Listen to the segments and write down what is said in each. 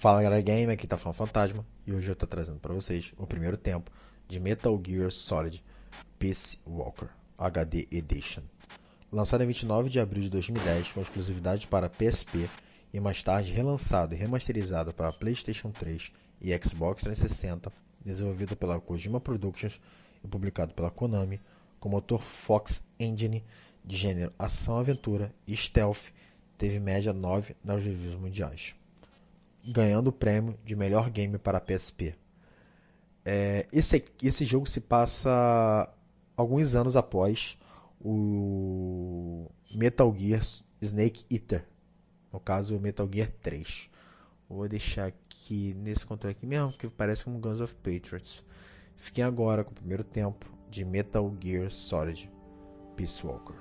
Fala galera gamer, aqui tá falando Fantasma e hoje eu tô trazendo pra vocês o primeiro tempo de Metal Gear Solid Peace Walker HD Edition. Lançado em 29 de abril de 2010 com exclusividade para PSP e mais tarde relançado e remasterizado para PlayStation 3 e Xbox 360, desenvolvido pela Kojima Productions e publicado pela Konami, com motor Fox Engine de gênero ação-aventura e stealth, teve média 9 nas reviews mundiais, ganhando o prêmio de melhor game para PSP. Esse jogo se passa alguns anos após o Metal Gear Snake Eater, no caso o Metal Gear 3. Vou deixar aqui nesse controle aqui mesmo, que parece um Guns of Patriots. Fiquem agora com o primeiro tempo de Metal Gear Solid Peace Walker.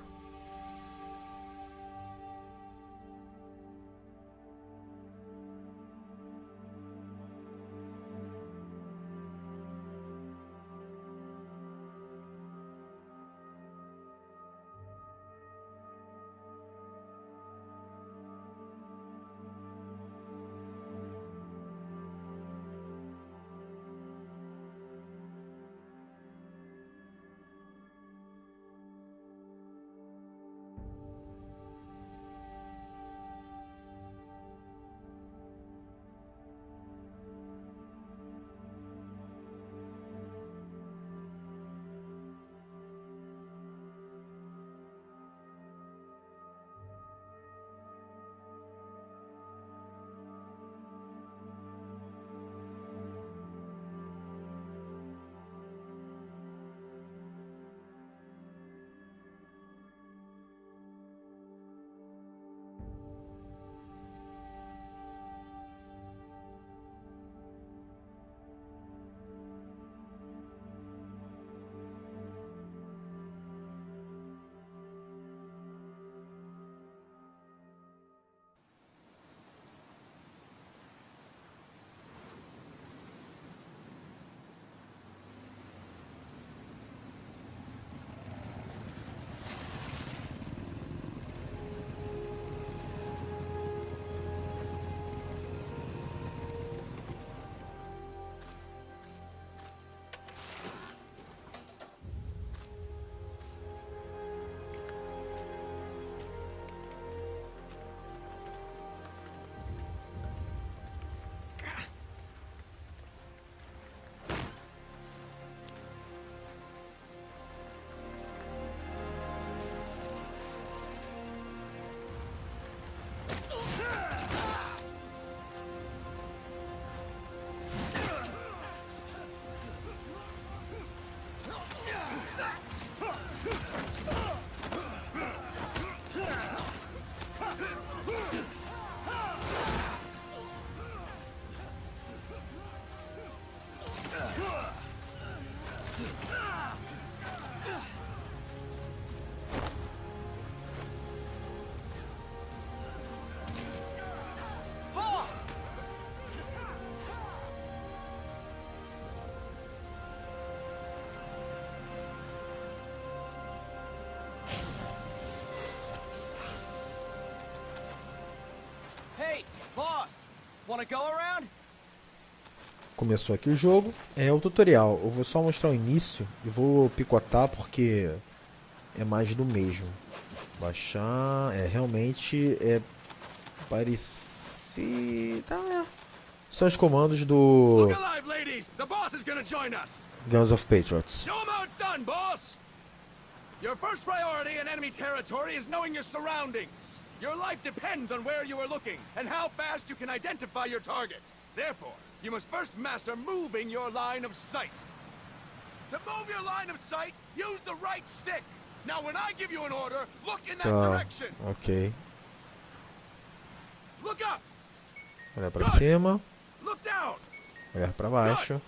Hey, boss, wanna go around? Começou aqui o jogo, é o tutorial. Eu vou só mostrar o início e vou picotar porque é mais do mesmo. Baixar, realmente é parecido. São os comandos do Look alive, ladies! The boss is gonna join us! Guns of Patriots. Show 'em how it's done, boss! Your first priority in enemy territory is knowing your surroundings. Your life depends on where you are looking and how fast you can identify your target. Therefore, you must first master moving your line of sight. To move your line of sight, use the right stick. Now, when I give you an order, look in that direction. Ok. Look up. Olhar pra cima, Look down. olhar pra baixo.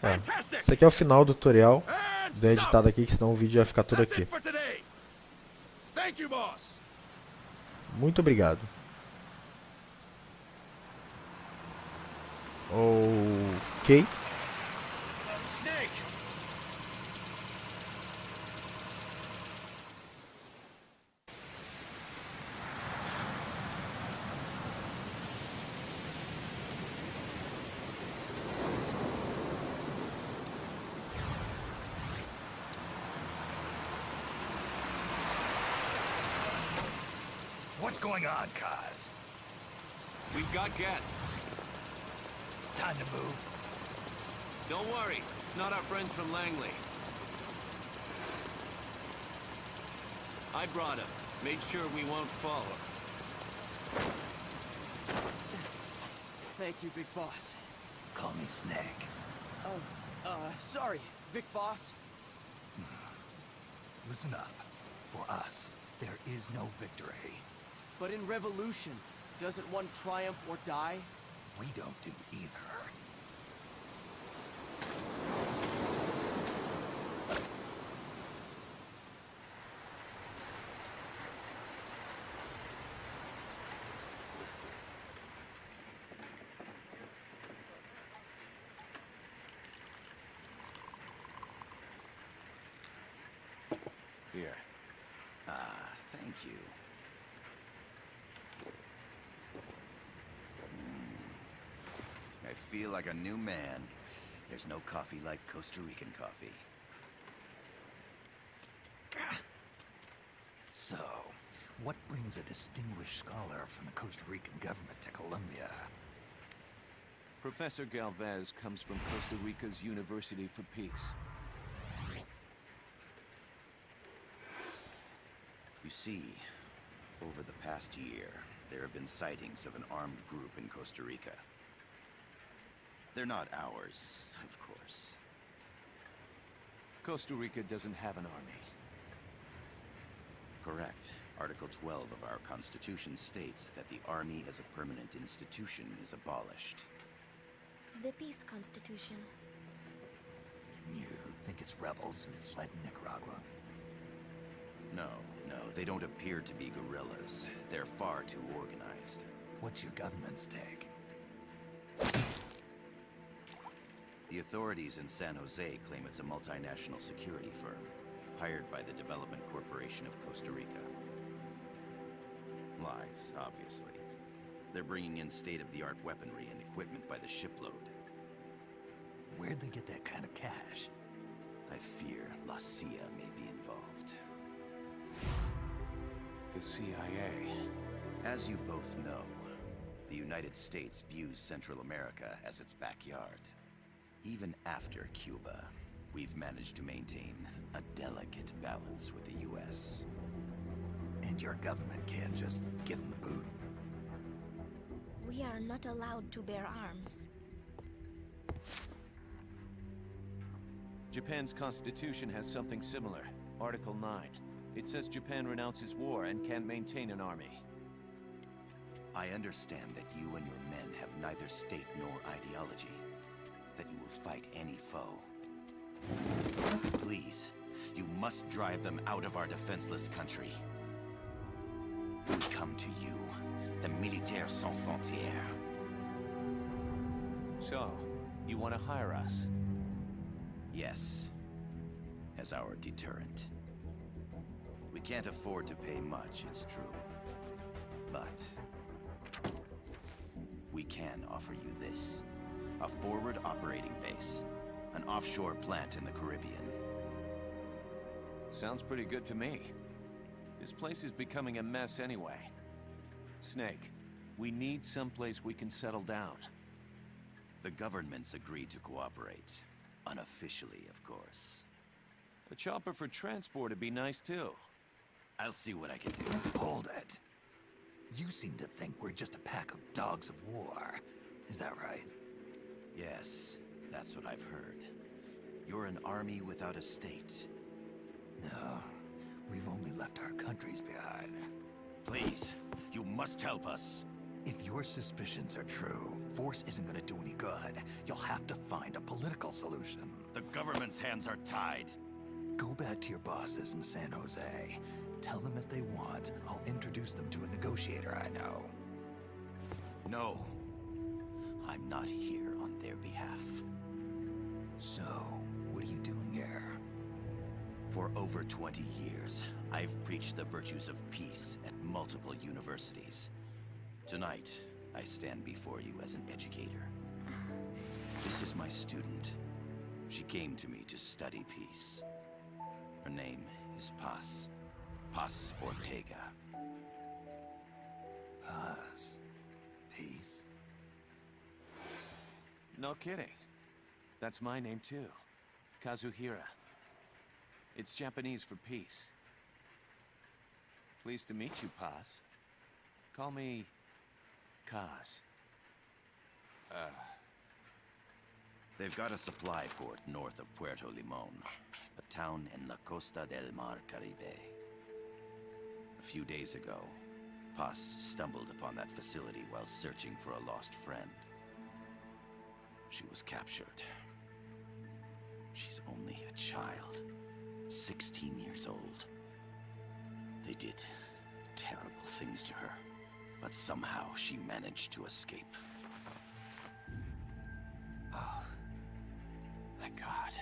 Fantastic. Esse aqui é o final do tutorial. And Deu editado aqui, que senão o vídeo vai ficar todo That's aqui. it for today. Thank you, boss. Muito obrigado. Ok. Snake. What's going on, Kaz? We've got guests. Time to move. Don't worry, it's not our friends from Langley. I brought him. Made sure we won't fall. Thank you, Big Boss. Call me Snake. Sorry, Vic Boss. Listen up. For us, there is no victory. But in Revolution, doesn't one triumph or die? We don't do either. Here. Ah, thank you. I feel like a new man. There's no coffee like Costa Rican coffee. So, what brings a distinguished scholar from the Costa Rican government to Colombia? Professor Galvez comes from Costa Rica's University for Peace. You see, over the past year, there have been sightings of an armed group in Costa Rica. They're not ours, of course. Costa Rica doesn't have an army. Correct. Article 12 of our Constitution states that the Army as a permanent institution is abolished. The Peace Constitution. You think it's rebels who fled Nicaragua? No, they don't appear to be guerrillas. They're far too organized. What's your government's take? The authorities in San Jose claim it's a multinational security firm, hired by the Development Corporation of Costa Rica. Lies, obviously. They're bringing in state-of-the-art weaponry and equipment by the shipload. Where'd they get that kind of cash? I fear La CIA may be involved. The CIA. As you both know, the United States views Central America as its backyard. Even after Cuba, we've managed to maintain a delicate balance with the US. And your government can't just give them the boot? We are not allowed to bear arms. Japan's constitution has something similar. Article 9. It says Japan renounces war and can't maintain an army. I understand that you and your men have neither state nor ideology. That you will fight any foe. Please, you must drive them out of our defenseless country. We come to you, the Militaires Sans Frontières. So, you want to hire us? Yes, as our deterrent. We can't afford to pay much, it's true. But we can offer you this. A forward operating base. An offshore plant in the Caribbean. Sounds pretty good to me. This place is becoming a mess anyway. Snake, we need someplace we can settle down. The government's agreed to cooperate. Unofficially, of course. A chopper for transport would be nice too. I'll see what I can do. Hold it. You seem to think we're just a pack of dogs of war. Is that right? Yes, that's what I've heard. You're an army without a state. No, we've only left our countries behind. Please, you must help us. If your suspicions are true, force isn't gonna do any good. You'll have to find a political solution. The government's hands are tied. Go back to your bosses in San Jose. Tell them if they want, I'll introduce them to a negotiator I know. No. I'm not here on their behalf. So, what are you doing here? For over 20 years, I've preached the virtues of peace at multiple universities. Tonight, I stand before you as an educator. This is my student. She came to me to study peace. Her name is Paz. Paz Ortega. Paz. Peace. No kidding. That's my name too. Kazuhira. It's Japanese for peace. Pleased to meet you, Paz. Call me Kaz. They've got a supply port north of Puerto Limon, a town in la Costa del Mar Caribe. A few days ago, Paz stumbled upon that facility while searching for a lost friend. She was captured. She's only a child, 16 years old. They did terrible things to her, but somehow she managed to escape. Oh. Thank God.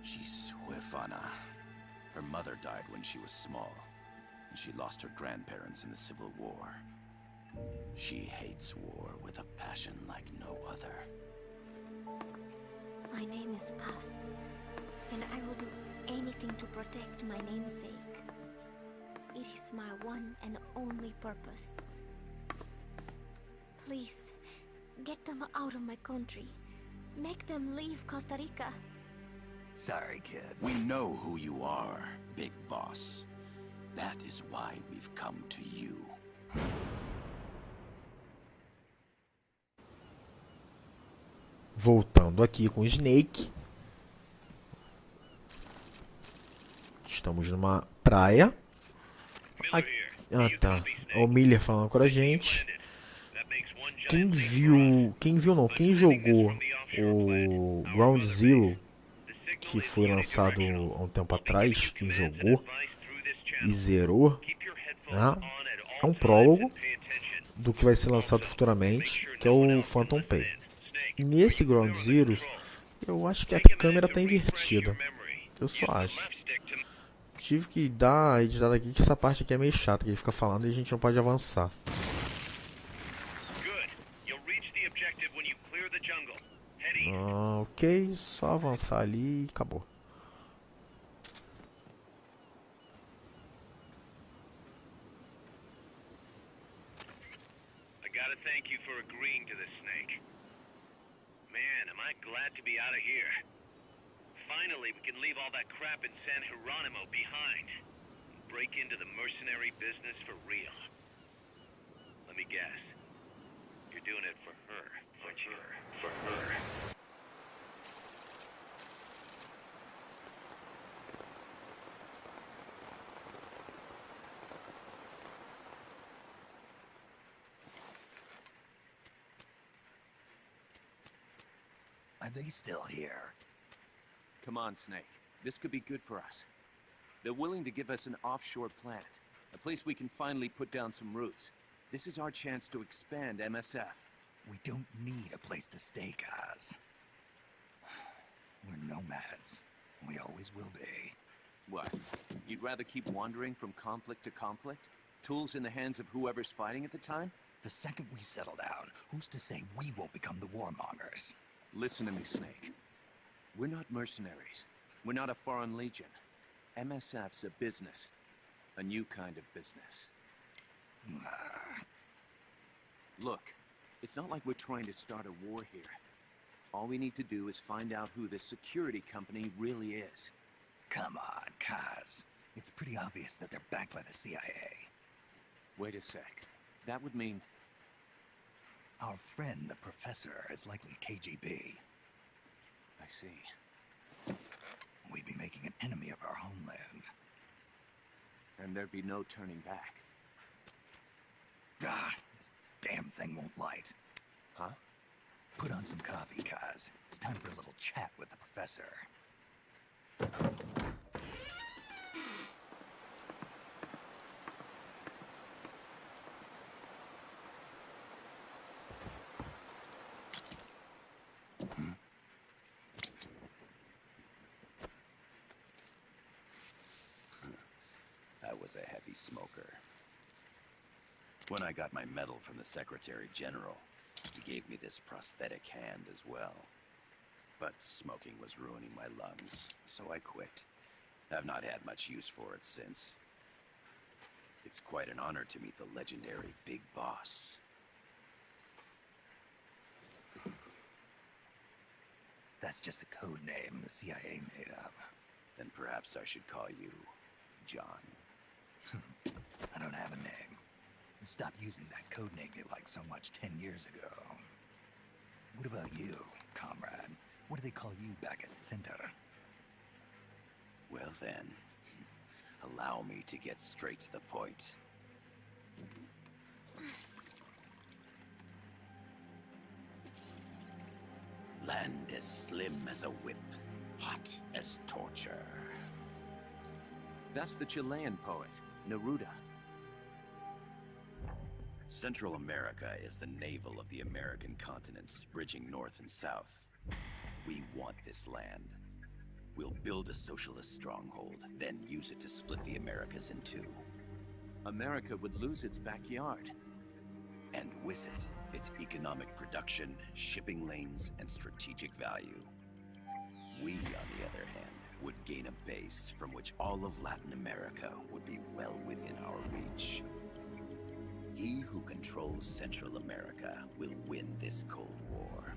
She's huérfana. Her mother died when she was small, and she lost her grandparents in the Civil War. She hates war with a passion like no other. My name is Paz, and I will do anything to protect my namesake. It is my one and only purpose. Please, get them out of my country. Make them leave Costa Rica. Sorry, kid. We know who you are, Big Boss. That is why we've come to you. Voltando aqui com o Snake. Estamos numa praia. Tá. O Miller falando com a gente. Quem quem jogou o Ground Zero, que foi lançado há um tempo atrás, quem jogou e zerou, né? É um prólogo do que vai ser lançado futuramente, que é o Phantom Pain. Nesse Ground Zero, eu acho que a câmera tá invertida. Eu só acho. Tive que dar a editada aqui, que essa parte aqui é meio chata, que ele fica falando e a gente não pode avançar. Ok, só avançar ali e acabou. I gotta thank you for agreeing to this, Snake. Man, am I glad to be out of here. Finally, we can leave all that crap in San Geronimo behind. And break into the mercenary business for real. Let me guess. You're doing it for her, aren't you? For her. Are they still here? Come on, Snake. This could be good for us. They're willing to give us an offshore plant. A place we can finally put down some roots. This is our chance to expand MSF. We don't need a place to stay, Kaz. We're nomads. We always will be. What? You'd rather keep wandering from conflict to conflict? Tools in the hands of whoever's fighting at the time? The second we settle down, who's to say we won't become the warmongers? Listen to me, Snake. We're not mercenaries. We're not a foreign legion. MSF's a business. A new kind of business. Look, it's not like we're trying to start a war here. All we need to do is find out who this security company really is. Come on, Kaz. It's pretty obvious that they're backed by the CIA. Wait a sec. That would mean... Our friend, the professor, is likely KGB. I see. We'd be making an enemy of our homeland. And there'd be no turning back. Ah, this damn thing won't light. Huh? Put on some coffee, Kaz. It's time for a little chat with the professor. I was a heavy smoker. When I got my medal from the Secretary General, he gave me this prosthetic hand as well. But smoking was ruining my lungs, so I quit. I've not had much use for it since. It's quite an honor to meet the legendary Big Boss. That's just a code name the CIA made up. Then perhaps I should call you John. I don't have a name. Stop using that code name you liked so much 10 years ago. What about you, comrade? What do they call you back at Center? Well then, allow me to get straight to the point. Land as slim as a whip, hot as torture. That's the Chilean poet, Neruda. Central America is the navel of the American continents, bridging north and south. We want this land. We'll build a socialist stronghold, then use it to split the Americas in two. America would lose its backyard. And with it, its economic production, shipping lanes, and strategic value. We, on the other hand, would gain a base from which all of Latin America would be well within our reach. He who controls Central America will win this Cold War.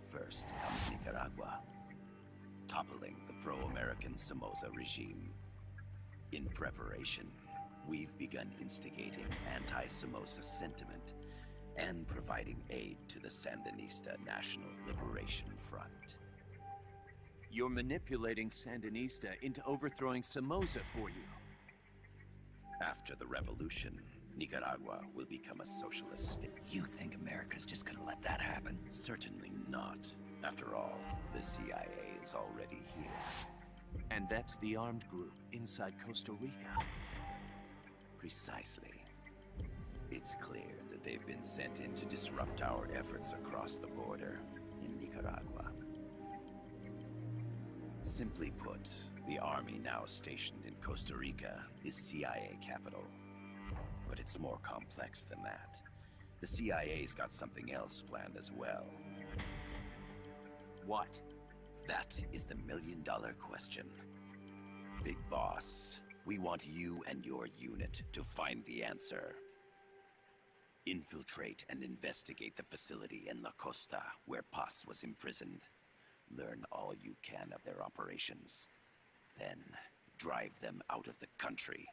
First comes Nicaragua, toppling the pro-American Somoza regime. In preparation, we've begun instigating anti-Somoza sentiment and providing aid to the Sandinista National Liberation Front. You're manipulating Sandinista into overthrowing Somoza for you. After the revolution, Nicaragua will become a socialist state. You think America's just gonna let that happen? Certainly not. After all, the CIA is already here. And that's the armed group inside Costa Rica. Precisely. It's clear that they've been sent in to disrupt our efforts across the border in Nicaragua. Simply put, the army now stationed in Costa Rica is CIA capital. But it's more complex than that. The CIA's got something else planned as well. What? That is the million-dollar question. Big Boss, we want you and your unit to find the answer. Infiltrate and investigate the facility in La Costa, where Paz was imprisoned. Learn all you can of their operations. Then, drive them out of the country.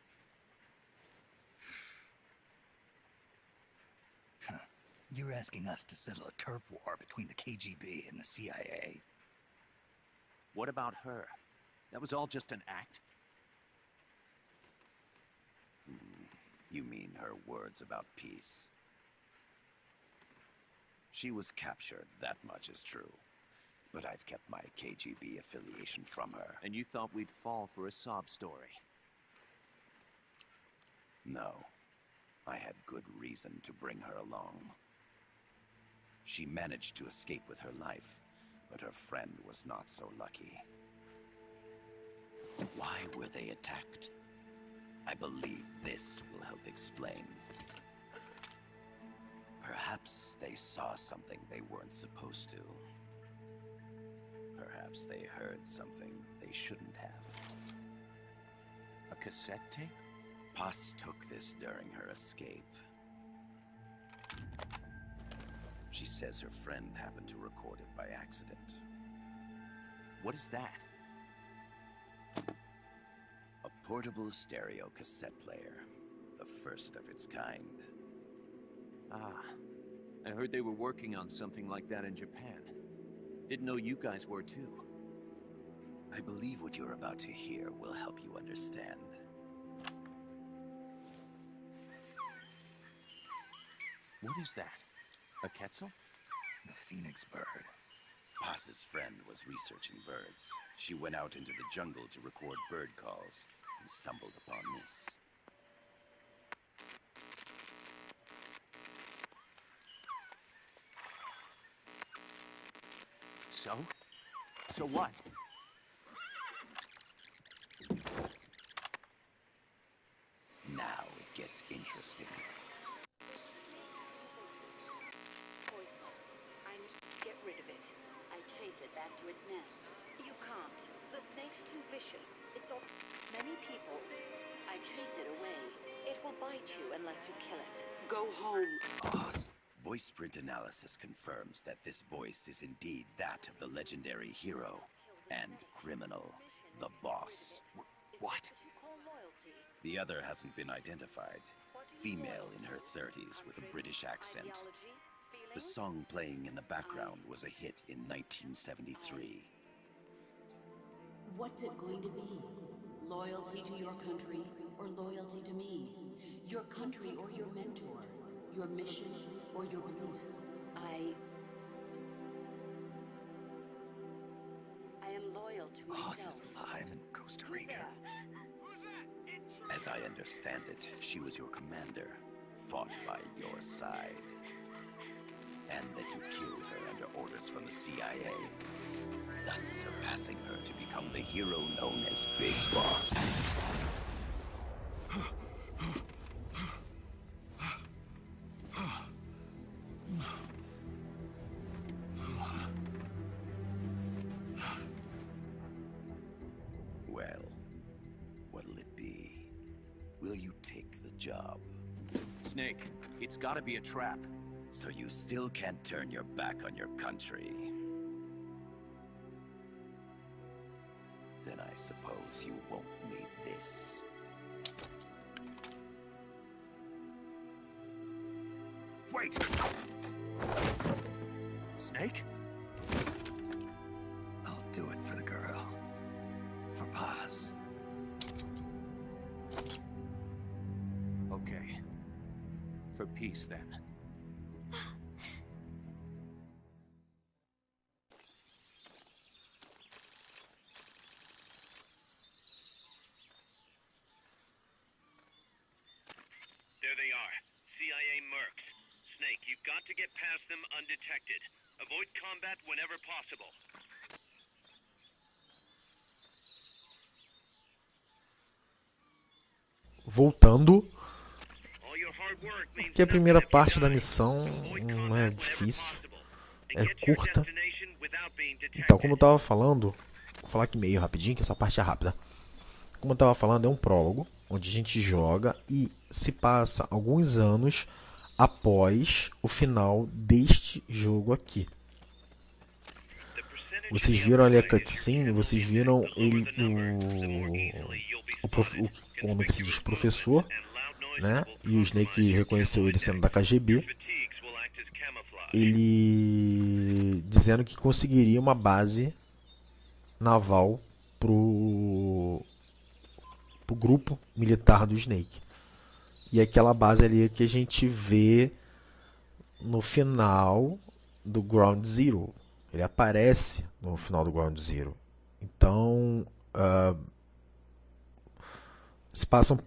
You're asking us to settle a turf war between the KGB and the CIA? What about her? That was all just an act? You mean her words about peace? She was captured, that much is true. But I've kept my KGB affiliation from her. And you thought we'd fall for a sob story? No. I had good reason to bring her along. She managed to escape with her life, but her friend was not so lucky. Why were they attacked? I believe this will help explain. Perhaps they saw something they weren't supposed to. Perhaps they heard something they shouldn't have. A cassette tape? Paz took this during her escape. She says her friend happened to record it by accident. What is that? A portable stereo cassette player. The first of its kind. Ah, I heard they were working on something like that in Japan. Didn't know you guys were too. I believe what you're about to hear will help you understand. What is that? A quetzal? The phoenix bird. Paz's friend was researching birds. She went out into the jungle to record bird calls and stumbled upon this. So? So what? Now it gets interesting. Poisonous. I need to get rid of it. I chase it back to its nest. You can't. The snake's too vicious. It's all... Many people. I chase it away. will bite you unless you kill it. Go home. Boss, voice print analysis confirms that this voice is indeed that of the legendary hero and criminal, the boss. What? The other hasn't been identified. Female in her 30s with a British accent. The song playing in the background was a hit in 1973. What's it going to be? Loyalty to your country or loyalty to me? Your country or your mentor? Your mission or your beliefs? I am loyal to Boss myself. is alive in Costa Rica. As I understand it, she was your commander, fought by your side. And that you killed her under orders from the CIA, thus surpassing her to become the hero known as Big Boss. Well, what'll it be? Will you take the job? Snake, it's gotta be a trap. So you still can't turn your back on your country? Then I suppose you won't need this. Wait! Snake? I'll do it for the girl. For Paz. Okay. For peace, then. There they are. CIA mercs. Snake, you've got to get past them undetected. Avoid combat whenever possible. Voltando, All your hard work means porque a primeira nothing if parte you da die. missão Avoid não combat é whenever difícil, possible. é And get to your curta. destination without being detected. Então, como eu tava falando, vou falar aqui meio rapidinho, que essa parte é rápida. Como eu tava falando, é um prólogo, onde a gente joga e se passa alguns anos após o final deste jogo aqui. Vocês viram ali a cutscene, vocês viram ele, o como é que se diz, professor, né? E o Snake reconheceu ele sendo da KGB. Ele dizendo que conseguiria uma base naval pro grupo militar do Snake. E aquela base ali que a gente vê no final do Ground Zero. Ele aparece no final do Ground Zero. Então, se passa um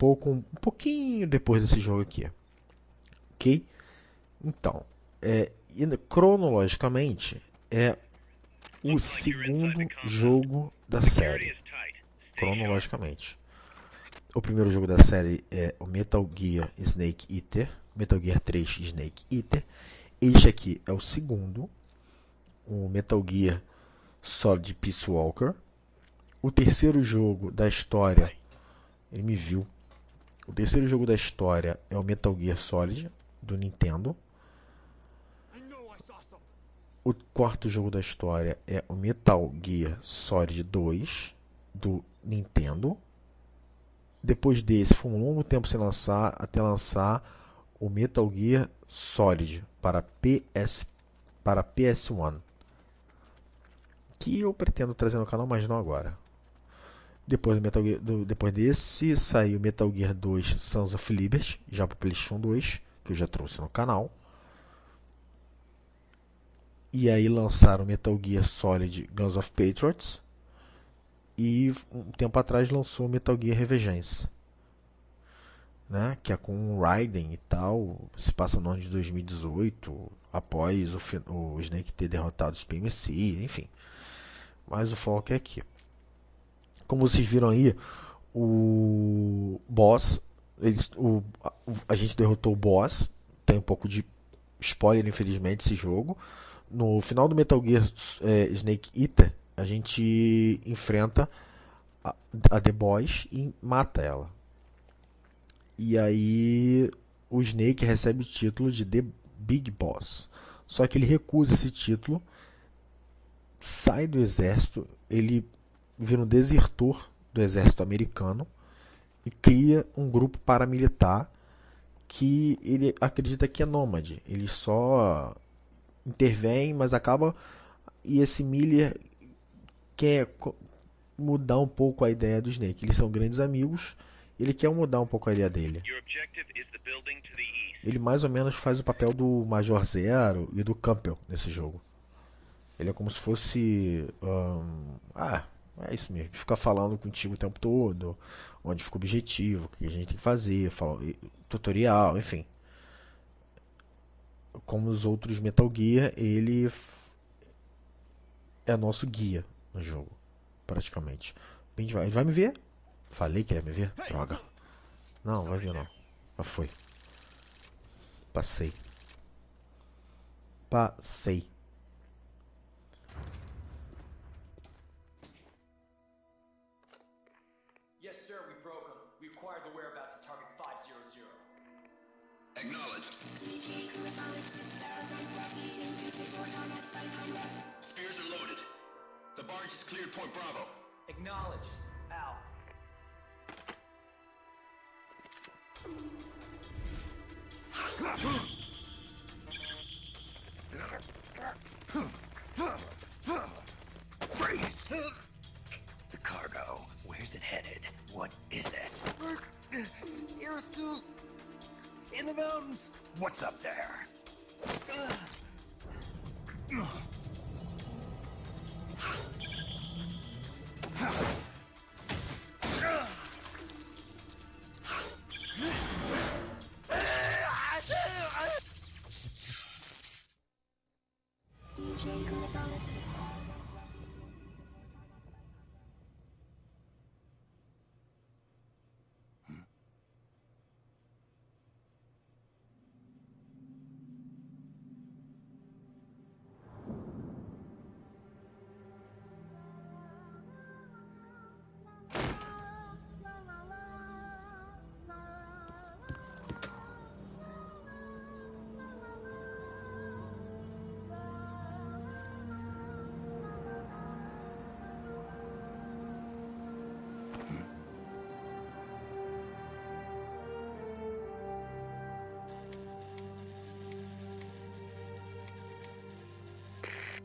pouquinho depois desse jogo aqui. Ok? Então, cronologicamente, é o segundo jogo da série. Cronologicamente. O primeiro jogo da série é o Metal Gear Snake Eater. Metal Gear 3 Snake Eater. Este aqui é o segundo. O Metal Gear Solid Peace Walker. O terceiro jogo da história, ele me viu. O terceiro jogo da história é o Metal Gear Solid do Nintendo. O quarto jogo da história é o Metal Gear Solid 2 do Nintendo. Depois desse, foi um longo tempo sem lançar, até lançar o Metal Gear Solid para PS1. Que eu pretendo trazer no canal, mas não agora. Depois depois desse, saiu Metal Gear 2 Sons of Liberty, já para o PlayStation 2, que eu já trouxe no canal. E aí lançaram Metal Gear Solid Guns of Patriots. E um tempo atrás lançou Metal Gear Revengeance, né? Que é com o Raiden e tal. Se passa no ano de 2018, após o Snake ter derrotado o Spin MC, enfim. Mas o foco é aqui. Como vocês viram aí, o boss, a gente derrotou o boss. Tem um pouco de spoiler, infelizmente, esse jogo. No final do Metal Gear Snake Eater, a gente enfrenta a The Boss e mata ela. E aí o Snake recebe o título de The Big Boss. Só que ele recusa esse título, sai do exército, ele vira um desertor do exército americano e cria um grupo paramilitar que ele acredita que é nômade. Ele só intervém, mas acaba... E esse Miller quer mudar um pouco a ideia do Snake. Eles são grandes amigos, ele quer mudar um pouco a ideia dele. Ele mais ou menos faz o papel do Major Zero e do Campbell nesse jogo. Ele é como se fosse... é isso mesmo. Fica falando contigo o tempo todo, onde fica o objetivo, o que a gente tem que fazer, tutorial, enfim. Como os outros Metal Gear, ele é nosso guia no jogo, praticamente. Ele vai me ver? Falei que ele ia me ver? Droga. Não, vai ver não. Já foi. Passei. Yes, sir, we broke him. We acquired the whereabouts of target 500. Acknowledged. Spears are loaded. The barge is cleared Point Bravo. Acknowledged. Out. Freeze! The cargo. Where's it headed? What is it? Irasu! In the mountains! What's up there?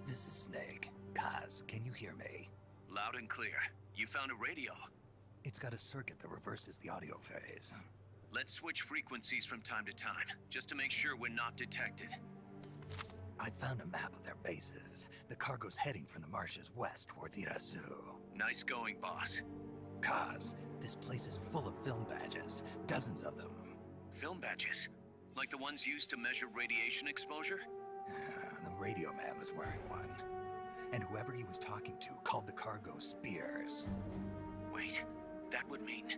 This is Snake. Kaz, can you hear me? Loud and clear. You found a radio. It's got a circuit that reverses the audio phase. Let's switch frequencies from time to time, just to make sure we're not detected. I found a map of their bases. The cargo's heading from the marshes west towards Irasu. Nice going, boss. Kaz, this place is full of film badges. Dozens of them. Film badges? Like the ones used to measure radiation exposure? The radio man was wearing one. And whoever he was talking to called the cargo spears. Wait, that would mean...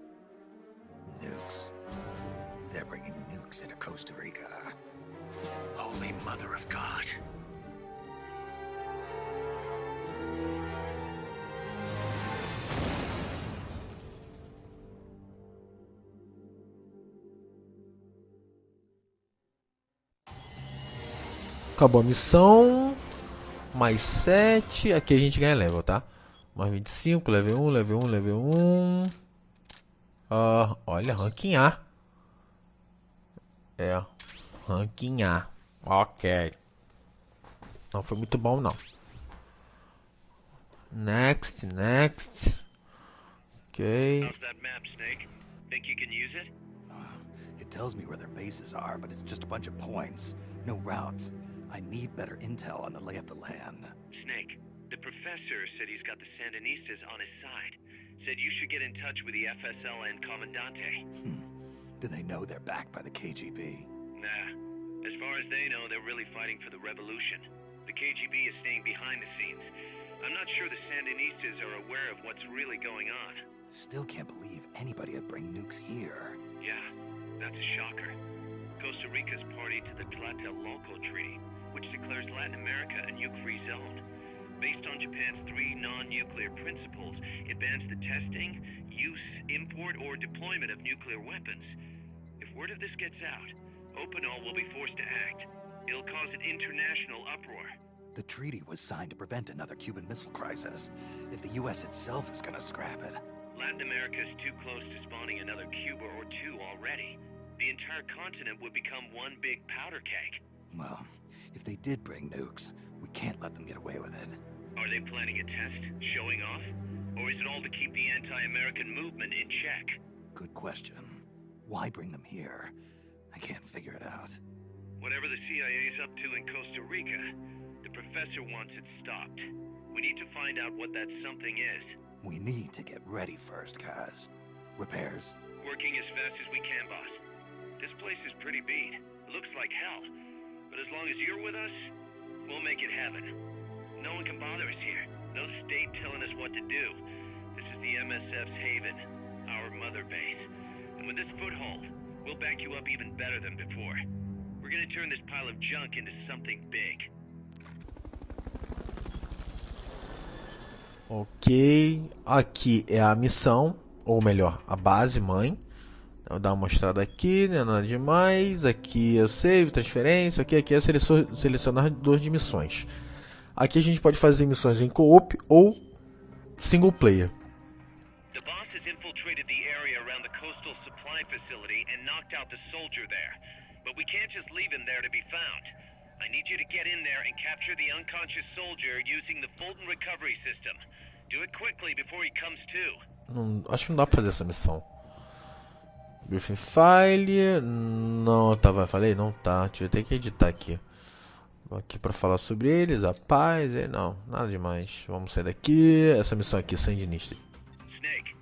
Nukes. They're bringing nukes into Costa Rica. Holy Mother of God. Acabou a missão. Mais 7. Aqui a gente ganha level, tá? Mais 25, level 1, level 1, level 1. Olha, ranking A. É, ranking A. Ok. Não foi muito bom, não. Next. Ok. How's that map, Snake? Think you can use it? It tells me where their bases are, but it's just a bunch of points. No routes. I need better intel on the lay of the land. Snake, the professor said he's got the Sandinistas on his side. Said you should get in touch with the FSL and Commandante. Do they know they're backed by the KGB? Nah. As far as they know, they're really fighting for the revolution. The KGB is staying behind the scenes. I'm not sure the Sandinistas are aware of what's really going on. Still can't believe anybody would bring nukes here. Yeah, that's a shocker. Costa Rica's party to the Tlatelolco Treaty, which declares Latin America a nuke-free zone. Based on Japan's 3 non-nuclear principles, it bans the testing, use, import, or deployment of nuclear weapons. Word of this gets out, Opinol will be forced to act. It'll cause an international uproar. The treaty was signed to prevent another Cuban Missile Crisis. If the U.S. itself is gonna scrap it... Latin America is too close to spawning another Cuba or two already. The entire continent would become one big powder keg. Well, if they did bring nukes, we can't let them get away with it. Are they planning a test, showing off? Or is it all to keep the anti-American movement in check? Good question. Why bring them here? I can't figure it out. Whatever the CIA's up to in Costa Rica, the professor wants it stopped. We need to find out what that something is. We need to get ready first, Kaz. Repairs? Working as fast as we can, boss. This place is pretty beat. It looks like hell. But as long as you're with us, we'll make it heaven. No one can bother us here. No state telling us what to do. This is the MSF's haven, our mother base. And with this foothold, we'll back you up even better than before. We're gonna turn this pile of junk into something big. Ok, aqui é a missão, ou melhor, a base mãe. Vou dar uma mostrada aqui, não é nada demais. Aqui é o save, transferência. Aqui é selecionador de missões. Aqui a gente pode fazer missões em co-op ou single player. The boss has infiltrated the area around the coastal supply facility and knocked out the soldier there. But we can't just leave him there to be found. I need you to get in there and capture the unconscious soldier using the Fulton recovery system. Do it quickly before he comes to. Acho que não dá pra fazer essa missão. Briefing file. Não, tá, falei? Não tá. Deixa eu ter que editar aqui. Aqui pra falar sobre eles. A paz. Não, nada demais. Vamos sair daqui. Essa missão aqui, sandinista. Snake,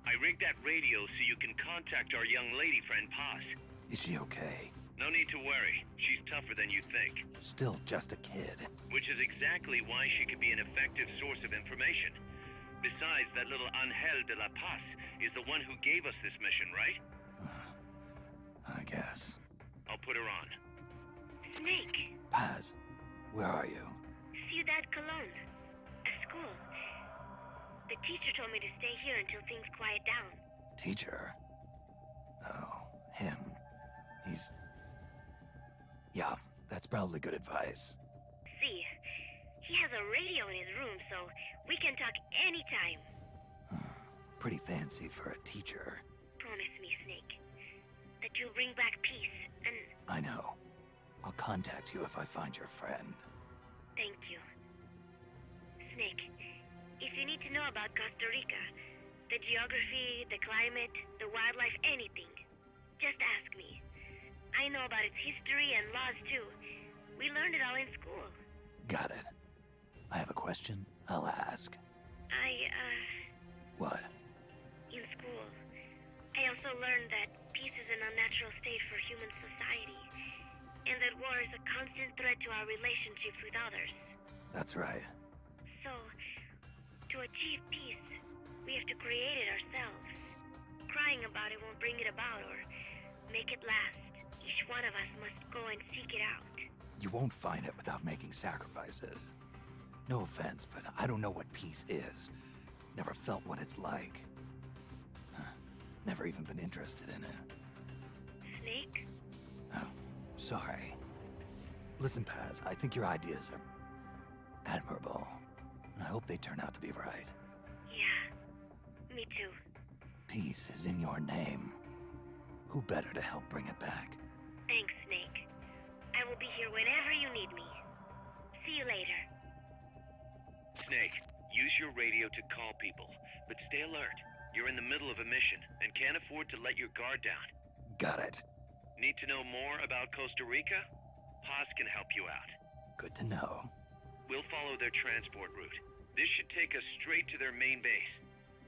I rigged that radio so you can contact our young lady friend Paz. Is she okay? No need to worry. She's tougher than you think. Still just a kid. Which is exactly why she could be an effective source of information. Besides, that little Angel de la Paz is the one who gave us this mission, right? I guess. I'll put her on. Snake, Paz, where are you? Ciudad Colon. A school. The teacher told me to stay here until things quiet down. Teacher? Oh, him. He's... Yeah, that's probably good advice. See, he has a radio in his room, so we can talk anytime. Pretty fancy for a teacher. Promise me, Snake, that you'll bring back peace, and... I know. I'll contact you if I find your friend. Thank you. Snake, if you need to know about Costa Rica, the geography, the climate, the wildlife, anything, just ask me. I know about its history and laws too. We learned it all in school. Got it. I have a question. I'll ask. What? In school, I also learned that peace is an unnatural state for human society, and that war is a constant threat to our relationships with others. That's right. So, to achieve peace, we have to create it ourselves. Crying about it won't bring it about or make it last. Each one of us must go and seek it out. You won't find it without making sacrifices. No offense, but I don't know what peace is. Never felt what it's like. Never even been interested in it. Snake? Oh, sorry. Listen, Paz, I think your ideas are admirable. And I hope they turn out to be right. Yeah, me too. Peace is in your name. Who better to help bring it back? Thanks, Snake. I will be here whenever you need me. See you later. Snake, use your radio to call people, but stay alert. You're in the middle of a mission and can't afford to let your guard down. Got it. Need to know more about Costa Rica? Paz can help you out. Good to know. We'll follow their transport route. This should take us straight to their main base.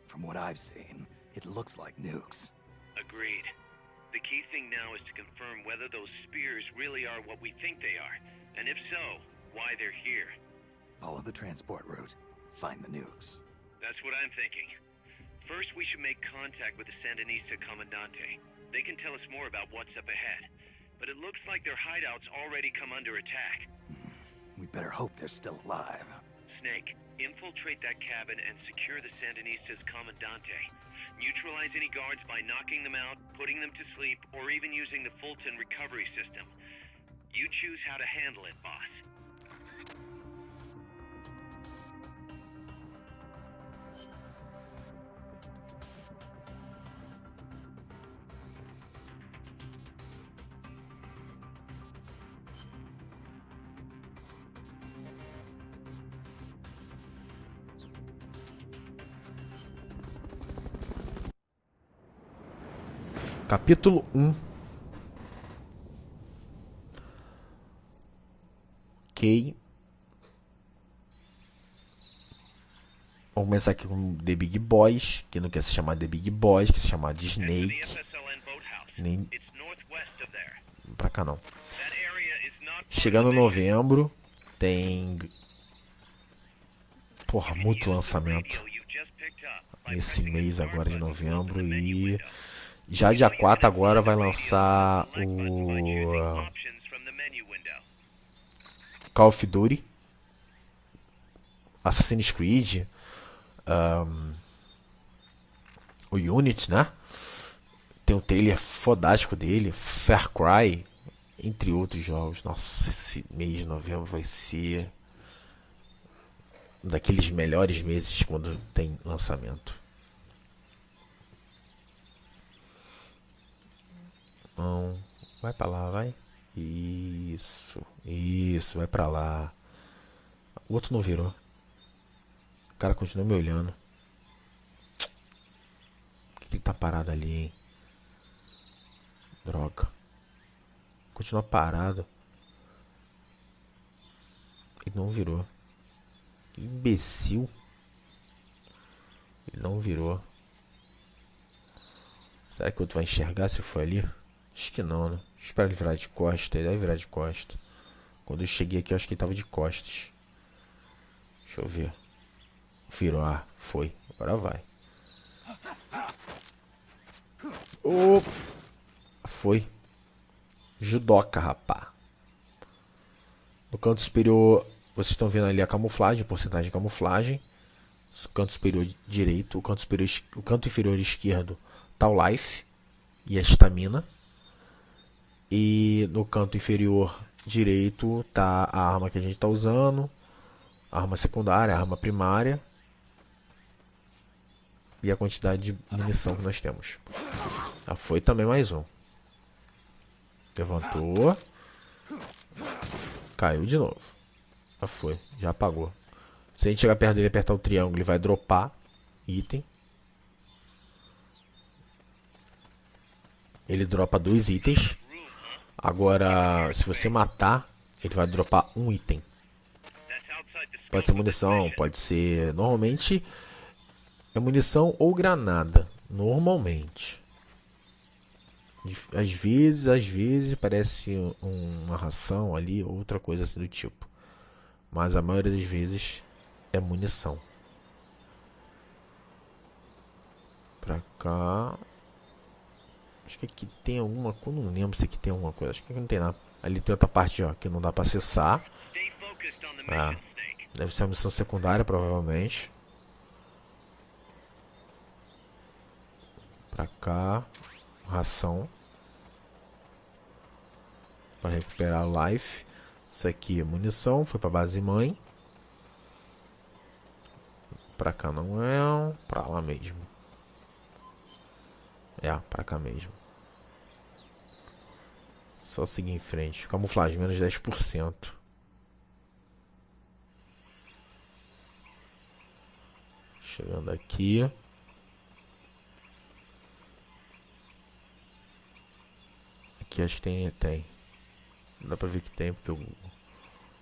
From what I've seen, it looks like nukes. Agreed. The key thing now is to confirm whether those spears really are what we think they are, and if so, why they're here. Follow the transport route. Find the nukes. That's what I'm thinking. First, we should make contact with the Sandinista Comandante. They can tell us more about what's up ahead. But it looks like their hideout's already come under attack. We better hope they're still alive. Snake, Infiltrate that cabin and secure the Sandinistas' Comandante. Neutralize any guards by knocking them out, putting them to sleep, or even using the Fulton recovery system. You choose how to handle it, boss. Capítulo 1. Ok. Vamos começar aqui com The Big Boys, que não quer se chamar The Big Boys, quer se chamar de Snake. Nem pra cá não. Chegando novembro, tem... Porra, muito lançamento nesse mês agora de novembro. E já dia 4 agora vai lançar o Call of Duty, Assassin's Creed, o Unity, né? Tem um trailer fodástico dele, Far Cry, entre outros jogos. Nossa, esse mês de novembro vai ser um daqueles melhores meses quando tem lançamento. Não, vai pra lá, vai. Isso, vai pra lá. O outro não virou. O cara continua me olhando. Por que ele tá parado ali, hein? Droga. Continua parado. Ele não virou. Que imbecil. Ele não virou. Será que o outro vai enxergar se for ali? Acho que não, né? Espero ele virar de costas. Ele deve virar de costas. Quando eu cheguei aqui, eu acho que ele tava de costas. Deixa eu ver. Virou. Ah, foi. Agora vai. Oh. Foi. Judoca, rapá. No canto superior, vocês estão vendo ali a camuflagem, a porcentagem de camuflagem. O canto superior direito, o canto inferior esquerdo tá o life e a estamina. E no canto inferior direito tá a arma que a gente tá usando, a arma secundária, a arma primária e a quantidade de munição que nós temos. Já foi também mais um. Levantou. Caiu de novo. Já foi, já apagou. Se a gente chegar perto dele e apertar o triângulo, ele vai dropar item. Ele dropa 2 itens. Agora, se você matar, ele vai dropar um item. Pode ser munição, pode ser... Normalmente é munição ou granada. Normalmente. Às vezes parece uma ração ali, outra coisa assim do tipo. Mas a maioria das vezes é munição. Pra cá... Acho que aqui tem alguma coisa. Não lembro se aqui tem alguma coisa. Acho que aqui não tem nada. Ali tem outra parte, ó, que não dá pra acessar. Ah, deve ser uma missão secundária, provavelmente. Pra cá. Ração. Para recuperar o life. Isso aqui é munição. Foi pra base mãe. Pra cá não é. Pra lá mesmo. É, pra cá mesmo. Só seguir em frente. Camuflagem, menos 10%. Chegando aqui. Aqui acho que tem. Não dá pra ver que tem, porque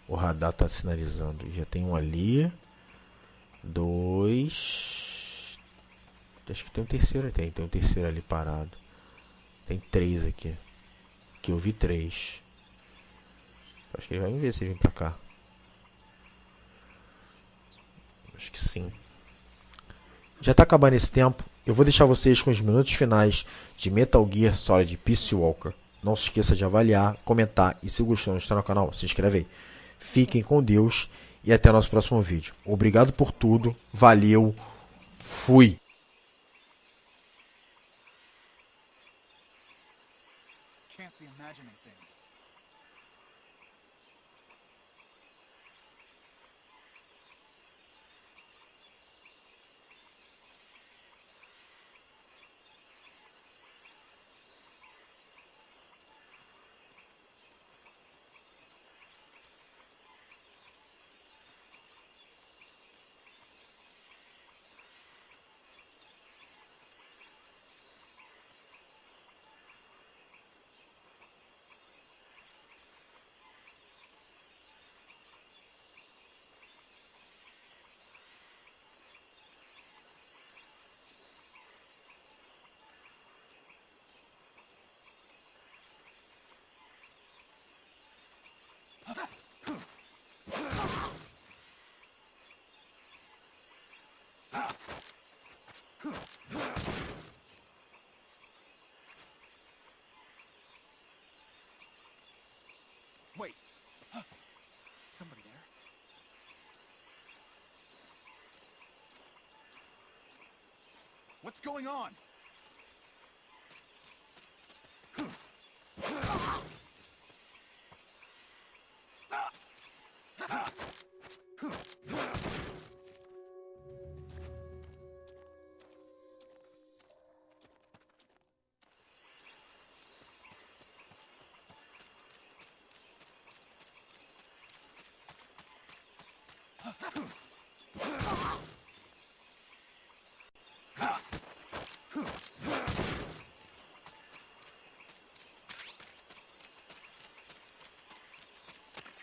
o radar tá sinalizando. Já tem um ali. 2. Acho que tem um terceiro. Tem um terceiro ali parado. Tem 3 aqui. Aqui eu vi 3. Acho que ele vai me ver se ele vir pra cá. Acho que sim. Já tá acabando esse tempo. Eu vou deixar vocês com os minutos finais de Metal Gear Solid Peace Walker. Não se esqueça de avaliar, comentar e se gostou não está no canal, se inscreve aí. Fiquem com Deus e até o nosso próximo vídeo. Obrigado por tudo, valeu, fui! Can't be imagining things. Wait. Somebody there? What's going on?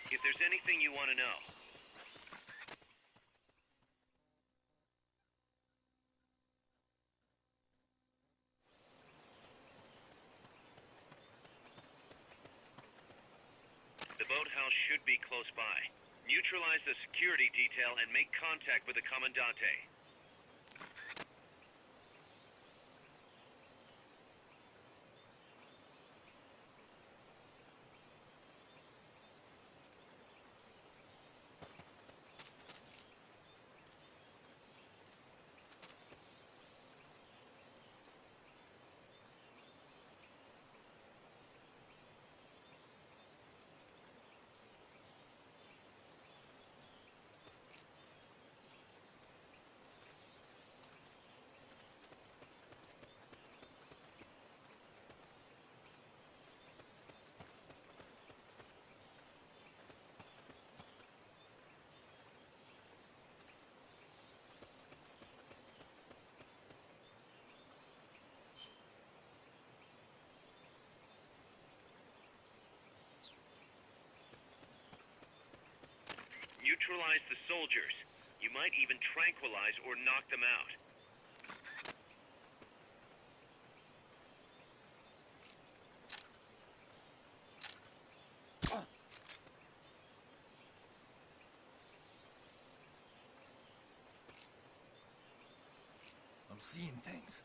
If there's anything you want to know. The boathouse should be close by. Neutralize the security detail and make contact with the Commandante. Neutralize the soldiers. You might even tranquilize or knock them out. I'm seeing things.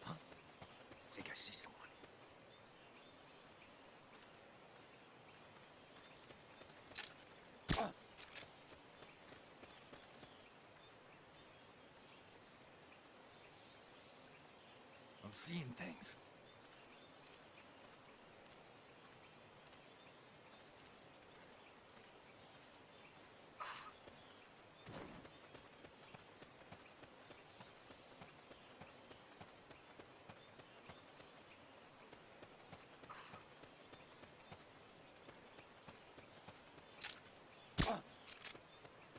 I think I see someone. I'm seeing things.